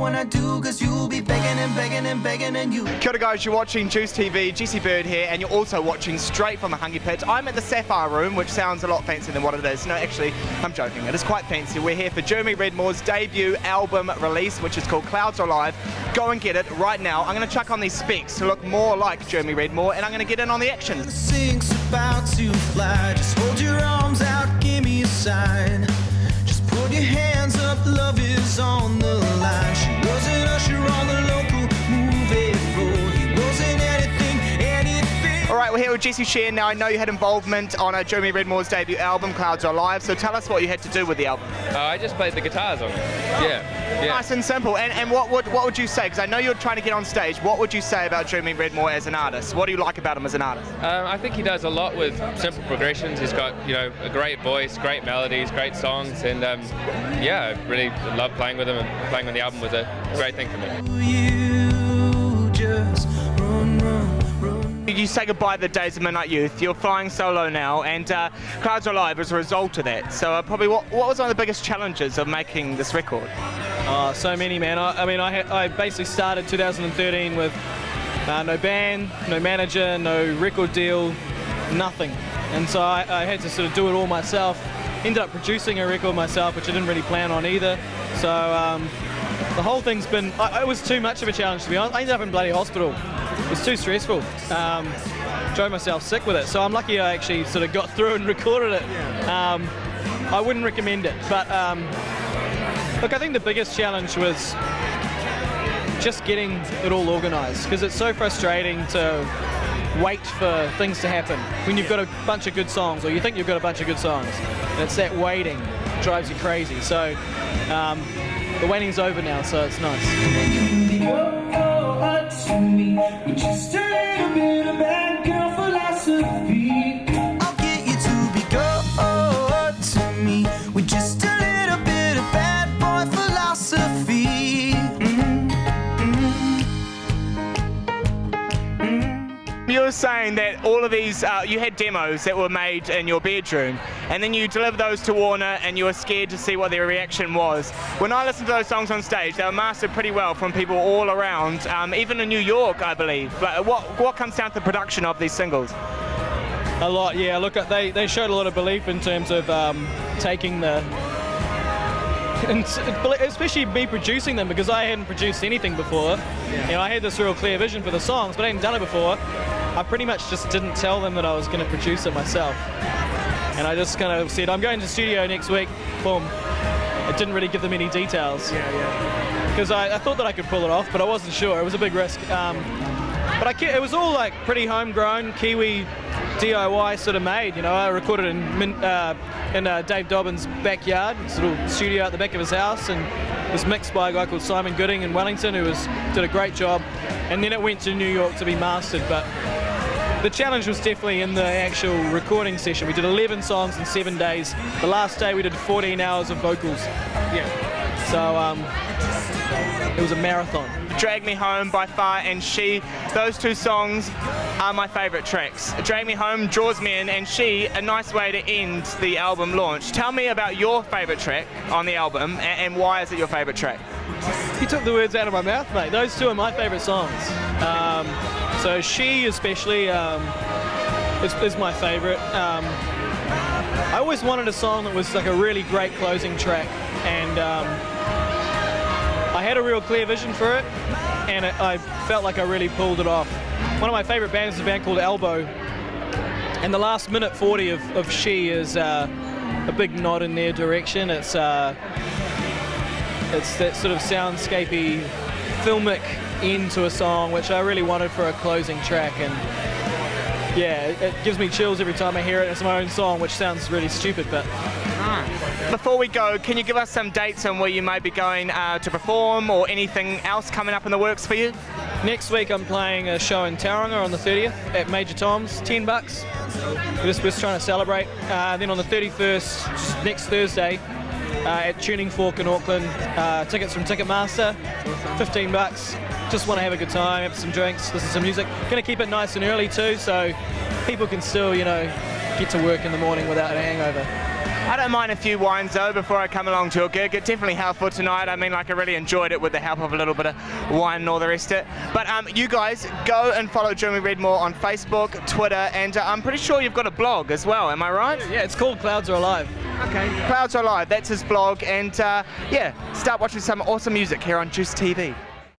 when I do, cause you'll be begging and begging and begging and you. Kia ora guys, you're watching Juice TV, Jesse Burt here, and you're also watching straight from the Hungry Pit. I'm at the Sapphire Room, which sounds a lot fancier than what it is. No, actually, I'm joking. It is quite fancy. We're here for Jeremy Redmore's debut album release, which is called Clouds Are Alive. Go and get it right now. I'm going to chuck on these specs to look more like Jeremy Redmore, and I'm going to get in on the action. The sink's about to fly. Just hold your arms out, give me a sign. Just put your hands up, love is on the line. She was an usher on the local movie floor. He wasn't anything, anything. All right, we're here with Jesse Shear. Now, I know you had involvement on Jeremy Redmore's debut album, Clouds Are Alive, so tell us what you had to do with the album. I just played the guitars on it. Yeah. Nice and simple. And what would you say? Because I know you're trying to get on stage. What would you say about Jeremy Redmore as an artist? What do you like about him as an artist? I think he does a lot with simple progressions. He's got, a great voice, great melodies, great songs, and yeah, I really love playing with him, and playing on the album was a great thing for me. You just run, run, run. You say goodbye to the days of Midnight Youth. You're flying solo now, and Clouds Are Alive as a result of that. So probably what was one of the biggest challenges of making this record? So many, man. I basically started 2013 with no band, no manager, no record deal, nothing. And so I had to sort of do it all myself. Ended up producing a record myself, which I didn't really plan on either. So the whole thing's been, it was too much of a challenge, to be honest. I ended up in bloody hospital. It was too stressful. Drove myself sick with it. So I'm lucky I actually sort of got through and recorded it. I wouldn't recommend it, but look, I think the biggest challenge was just getting it all organised, because it's so frustrating to wait for things to happen when you've got a bunch of good songs, or you think you've got a bunch of good songs, and it's that waiting drives you crazy. So the waiting's over now, so it's nice. With just a little bit of bad girl philosophy, I'll get you to be good to me. With just a little bit of bad boy philosophy. You were saying that all of these, you had demos that were made in your bedroom, and then you delivered those to Warner, and you were scared to see what their reaction was. When I listened to those songs on stage, they were mastered pretty well from people all around, even in New York, I believe. But what comes down to the production of these singles? A lot, yeah. Look, they showed a lot of belief in terms of taking the, and especially me producing them, because I hadn't produced anything before. Yeah. I had this real clear vision for the songs, but I hadn't done it before. I pretty much just didn't tell them that I was going to produce it myself. And I just kind of said, I'm going to the studio next week, boom. I didn't really give them any details. Because I thought that I could pull it off, but I wasn't sure. It was a big risk. But it was all like pretty homegrown, Kiwi DIY sort of made. I recorded in Dave Dobbin's backyard, this little studio at the back of his house, and it was mixed by a guy called Simon Gooding in Wellington, who did a great job. And then it went to New York to be mastered. But the challenge was definitely in the actual recording session. We did 11 songs in 7 days. The last day we did 14 hours of vocals. So it was a marathon. Drag Me Home by far, and She, those two songs are my favourite tracks. Drag Me Home draws me in, and She, a nice way to end the album launch. Tell me about your favourite track on the album, and why is it your favourite track? You took the words out of my mouth, mate. Those two are my favourite songs. So She especially is my favourite. I always wanted a song that was like a really great closing track, and I had a real clear vision for it, and I felt like I really pulled it off. One of my favourite bands is a band called Elbow, and the last minute 40 of She is a big nod in their direction. It's that sort of soundscapey, filmic end to a song, which I really wanted for a closing track, and yeah, it gives me chills every time I hear it. It's my own song, which sounds really stupid, but... Before we go, can you give us some dates on where you may be going to perform, or anything else coming up in the works for you? Next week I'm playing a show in Tauranga on the 30th at Major Tom's, $10. We're just trying to celebrate. Then on the 31st, next Thursday, at Tuning Fork in Auckland, tickets from Ticketmaster, $15. Just want to have a good time, have some drinks, listen to some music. Going to keep it nice and early too, so people can still, get to work in the morning without a hangover. I don't mind a few wines though before I come along to a gig. It definitely helped for tonight. I mean, like, I really enjoyed it with the help of a little bit of wine and all the rest of it. But you guys go and follow Jeremy Redmore on Facebook, Twitter, and I'm pretty sure you've got a blog as well. Am I right? Yeah, it's called Clouds Are Alive. Okay, Clouds Are Alive. That's his blog, and yeah, start watching some awesome music here on Juice TV.